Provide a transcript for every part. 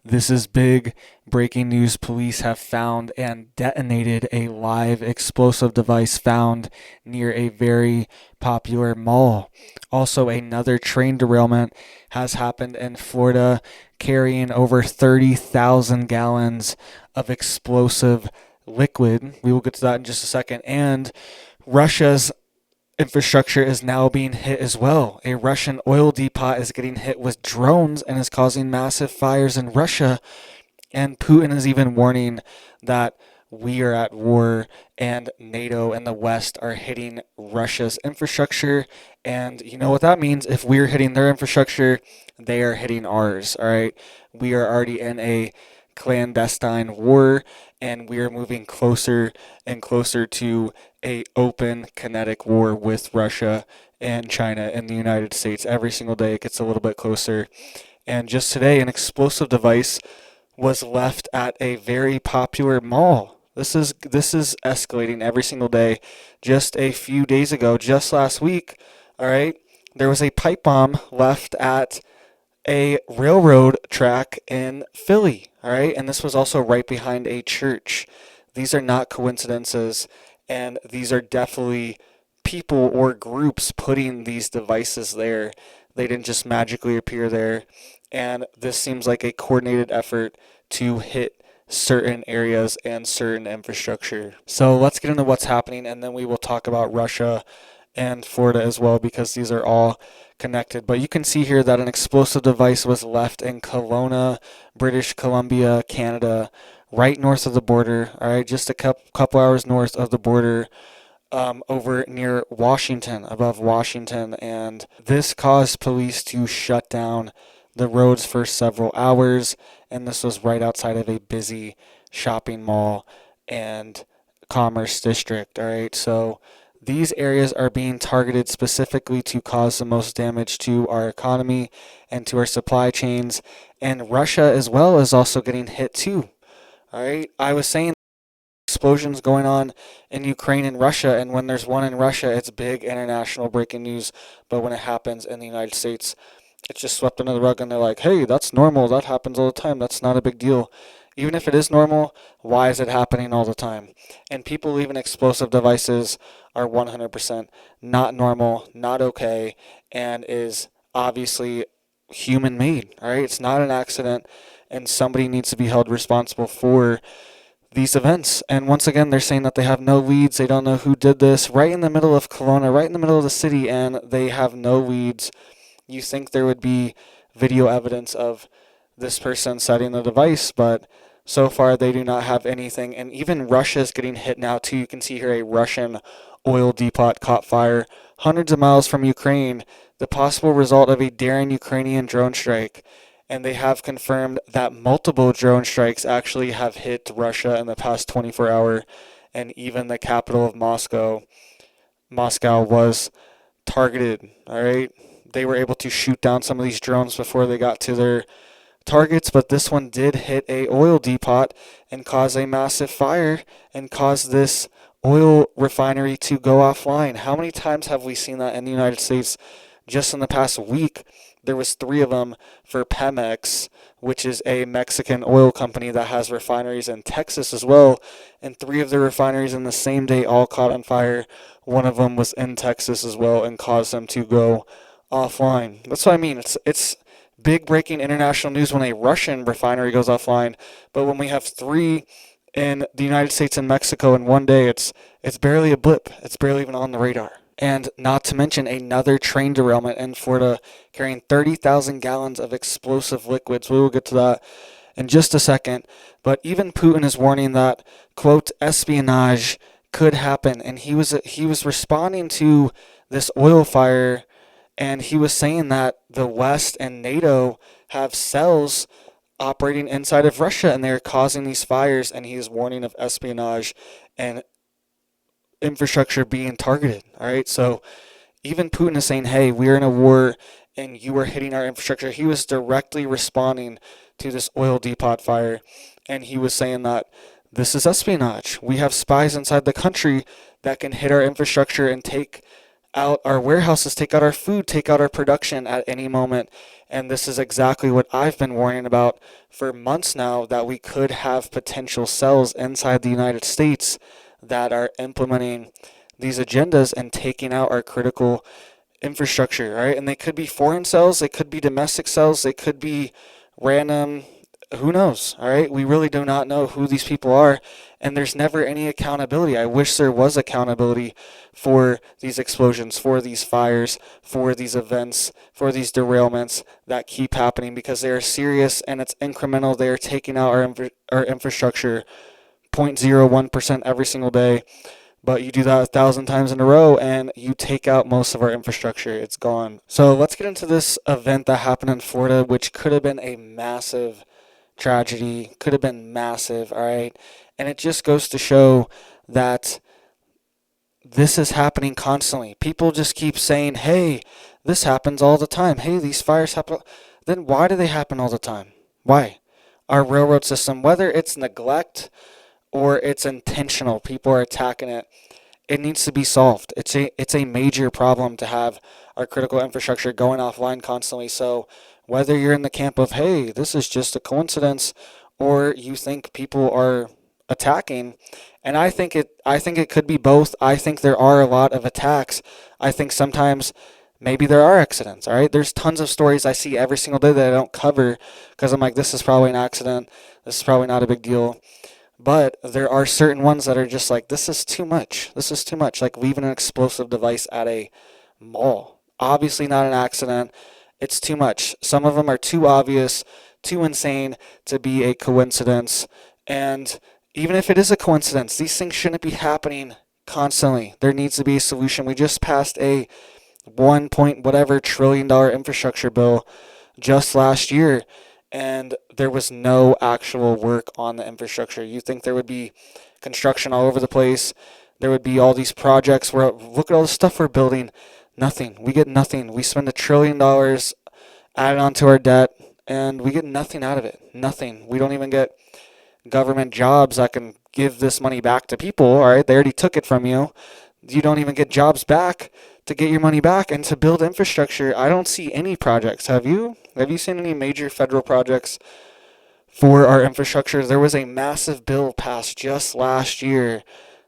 This is big breaking news. Police have found and detonated a live explosive device found near a very popular mall. Also, another train derailment has happened in Florida, carrying over 30,000 gallons of explosive liquid. We will get to that in just a second. And Russia's infrastructure is now being hit as well. A Russian oil depot is getting hit with drones and is causing massive fires in Russia. And Putin is even warning that we are at war and NATO and the West are hitting Russia's infrastructure. And you know what that means? If we're hitting their infrastructure, they are hitting ours. All right. We are already in a clandestine war, and we are moving closer and closer to a open kinetic war with Russia and China and the United States. Every single day it gets a little bit closer. And just today, an explosive device was left at a very popular mall. This is escalating every single day. Just a few days ago, just last week, all right, there was a pipe bomb left at a railroad track in Philly, all right? And this was also right behind a church. These are not coincidences, and these are definitely people or groups putting these devices there. They didn't just magically appear there. And this seems like a coordinated effort to hit certain areas and certain infrastructure. So let's get into what's happening, and then we will talk about Russia and Florida as well, because these are all connected. But you can see here that an explosive device was left in Kelowna, British Columbia, Canada, right north of the border, all right, just a couple hours north of the border, over near Washington, above Washington. And this caused police to shut down the roads for several hours, and this was right outside of a busy shopping mall and commerce district, all right? So these areas are being targeted specifically to cause the most damage to our economy and to our supply chains. And Russia as well is also getting hit too. All right. I was saying explosions going on in Ukraine and Russia, and when there's one in Russia, it's big international breaking news. But when it happens in the United States, it's just swept under the rug, and they're like, hey, that's normal. That happens all the time. That's not a big deal. Even if it is normal, why is it happening all the time? And people leaving explosive devices are 100% not normal, not okay, and is obviously human made. All right, it's not an accident, and somebody needs to be held responsible for these events. And once again, they're saying that they have no leads. They don't know who did this, right in the middle of Kelowna, right in the middle of the city, and they have no leads. You think there would be video evidence of this person setting the device, but so far they do not have anything. And even Russia is getting hit now too. You can see here a Russian oil depot caught fire hundreds of miles from Ukraine, the possible result of a daring Ukrainian drone strike. And they have confirmed that multiple drone strikes actually have hit Russia in the past 24 hours, and even the capital of Moscow was targeted. All right, they were able to shoot down some of these drones before they got to their targets, but this one did hit a oil depot and cause a massive fire and cause this oil refinery to go offline. How many times have we seen that in the United States? Just in the past week, there was 3 of them for Pemex, which is a Mexican oil company that has refineries in Texas as well, and 3 of the refineries in the same day all caught on fire. One of them was in Texas as well and caused them to go offline. That's what I mean. It's big breaking international news when a Russian refinery goes offline, but when we have 3 in the United States and Mexico in one day, it's barely a blip. It's barely even on the radar. And not to mention another train derailment in Florida carrying 30,000 gallons of explosive liquids. We will get to that in just a second. But even Putin is warning that, quote, espionage could happen. And he was responding to this oil fire, and he was saying that the West and NATO have cells operating inside of Russia, and they're causing these fires, and he is warning of espionage and infrastructure being targeted. All right, so even Putin is saying, hey, we're in a war and you are hitting our infrastructure. He was directly responding to this oil depot fire, and he was saying that this is espionage. We have spies inside the country that can hit our infrastructure and take out our warehouses, take out our food, take out our production at any moment. And this is exactly what I've been warning about for months now, that we could have potential cells inside the United States that are implementing these agendas and taking out our critical infrastructure, right? And they could be foreign cells, they could be domestic cells, they could be random, who knows, all right? We really do not know who these people are, and there's never any accountability. I wish there was accountability for these explosions, for these fires, for these events, for these derailments that keep happening, because they are serious and it's incremental. They are taking out our infrastructure 0.01% every single day. But you do that 1,000 times in a row and you take out most of our infrastructure. It's gone. So let's get into this event that happened in Florida, which could have been a massive tragedy, could have been massive, all right? And it just goes to show that this is happening constantly. People just keep saying, hey, this happens all the time. Hey, these fires happen. Then why do they happen all the time? Why? Our railroad system, whether it's neglect or it's intentional, people are attacking it, it needs to be solved. It's a major problem to have our critical infrastructure going offline constantly. So whether you're in the camp of, hey, this is just a coincidence, or you think people are attacking, and I think it could be both. I think there are a lot of attacks. I think sometimes maybe there are accidents, all right? There's tons of stories I see every single day that I don't cover because I'm like, this is probably an accident. This is probably not a big deal. But there are certain ones that are just like, this is too much. This is too much. Like leaving an explosive device at a mall. Obviously not an accident. It's too much. Some of them are too obvious, too insane to be a coincidence. And even if it is a coincidence, these things shouldn't be happening constantly. There needs to be a solution. We just passed a 1 point whatever trillion dollar infrastructure bill just last year, and there was no actual work on the infrastructure. You think there would be construction all over the place. There would be all these projects where, look at all the stuff we're building. Nothing. We get nothing. We spend $1 trillion added onto our debt, and we get nothing out of it. Nothing. We don't even get government jobs that can give this money back to people. All right, they already took it from you. You don't even get jobs back to get your money back and to build infrastructure. I don't see any projects. Have you? Have you seen any major federal projects for our infrastructure? There was a massive bill passed just last year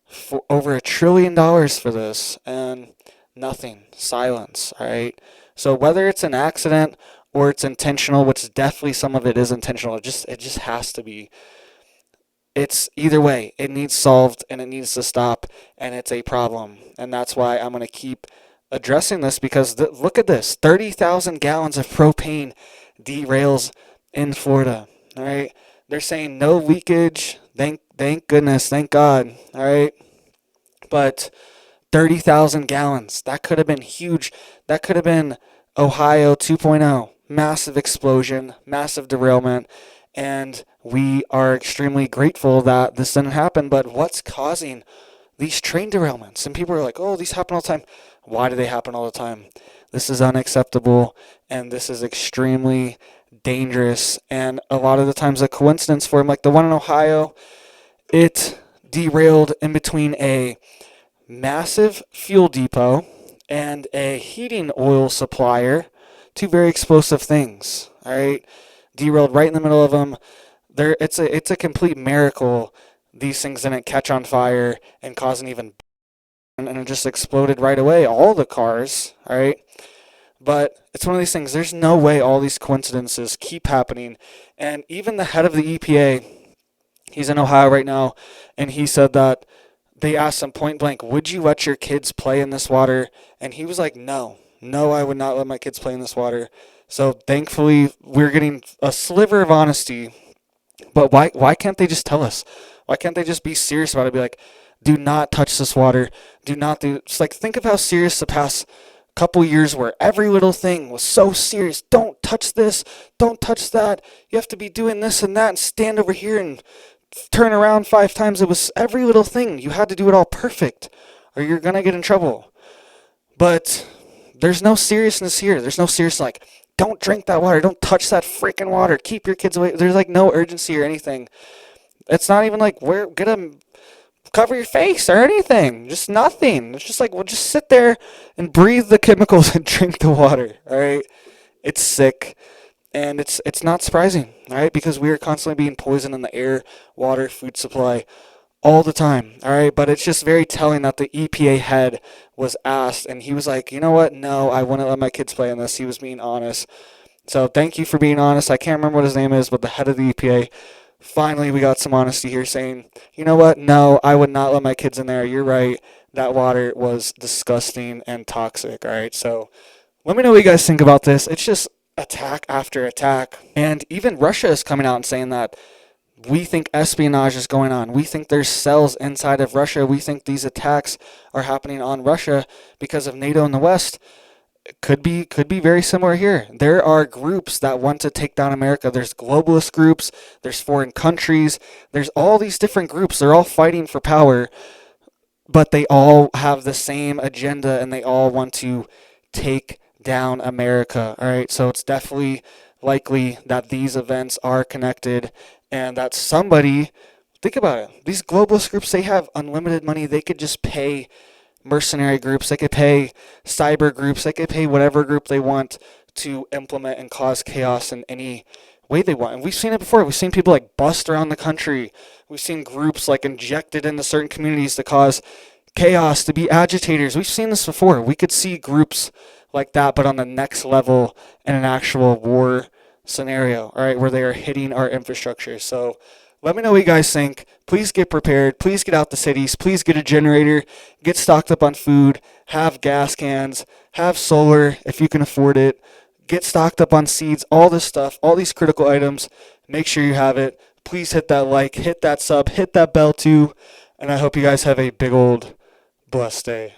for over $1 trillion for this, and nothing. Silence. All right. So whether it's an accident or it's intentional, which definitely some of it is intentional, it just has to be. It's either way. It needs solved and it needs to stop, and it's a problem. And that's why I'm going to keep addressing this, because look at this. 30,000 gallons of propane derails in Florida. All right. They're saying no leakage. Thank goodness. Thank God. All right. But 30,000 gallons. That could have been huge. That could have been Ohio 2.0. Massive explosion, massive derailment. And we are extremely grateful that this didn't happen. But what's causing these train derailments? And people are like, oh, these happen all the time. Why do they happen all the time? This is unacceptable, and this is extremely dangerous. And a lot of the times a coincidence for them, like the one in Ohio, it derailed in between a massive fuel depot and a heating oil supplier. Two very explosive things. All right, derailed right in the middle of them. It's a complete miracle these things didn't catch on fire and cause an even, and it just exploded right away. All the cars, all right. But it's one of these things. There's no way all these coincidences keep happening. And even the head of the EPA, he's in Ohio right now, and he said that they asked him point blank, would you let your kids play in this water? And he was like, no, I would not let my kids play in this water. So thankfully, we're getting a sliver of honesty. But why can't they just tell us? Why can't they just be serious about it? Be like, do not touch this water. Do not do. It's like, think of how serious the past couple years were. Every little thing was so serious. Don't touch this. Don't touch that. You have to be doing this and that, and stand over here and turn around 5 times. It was every little thing. You had to do it all perfect, or you're gonna get in trouble. But there's no seriousness here. There's no serious, like, don't drink that water. Don't touch that freaking water. Keep your kids away. There's like no urgency or anything. It's not even like, get a cover your face or anything. Just nothing. It's just like, well, just sit there and breathe the chemicals and drink the water. All right. It's sick. And it's not surprising, all right, because we are constantly being poisoned in the air, water, food supply, all the time, all right. But it's just very telling that the EPA head was asked, and he was like, you know what? No, I wouldn't let my kids play in this. He was being honest. So thank you for being honest. I can't remember what his name is, but the head of the EPA. Finally, we got some honesty here, saying, you know what? No, I would not let my kids in there. You're right. That water was disgusting and toxic. All right, so let me know what you guys think about this. It's just attack after attack. And even Russia is coming out and saying that we think espionage is going on. We think there's cells inside of Russia. We think these attacks are happening on Russia because of NATO in the West. Could be very similar here. There are groups that want to take down America. There's globalist groups, there's foreign countries, there's all these different groups. They're all fighting for power, but they all have the same agenda and they all want to take down America. All right, so it's definitely likely that these events are connected and that somebody, think about it, these globalist groups, they have unlimited money. They could just pay mercenary groups, they could pay cyber groups, they could pay whatever group they want to implement and cause chaos in any way they want. And we've seen it before. We've seen people like bust around the country. We've seen groups like injected into certain communities to cause chaos, to be agitators. We've seen this before. We could see groups like that, but on the next level in an actual war scenario, all right, where they are hitting our infrastructure. So let me know what you guys think. Please get prepared. Please get out the cities. Please get a generator. Get stocked up on food. Have gas cans. Have solar if you can afford it. Get stocked up on seeds. All this stuff, all these critical items. Make sure you have it. Please hit that like, hit that sub, hit that bell too. And I hope you guys have a big old blessed day.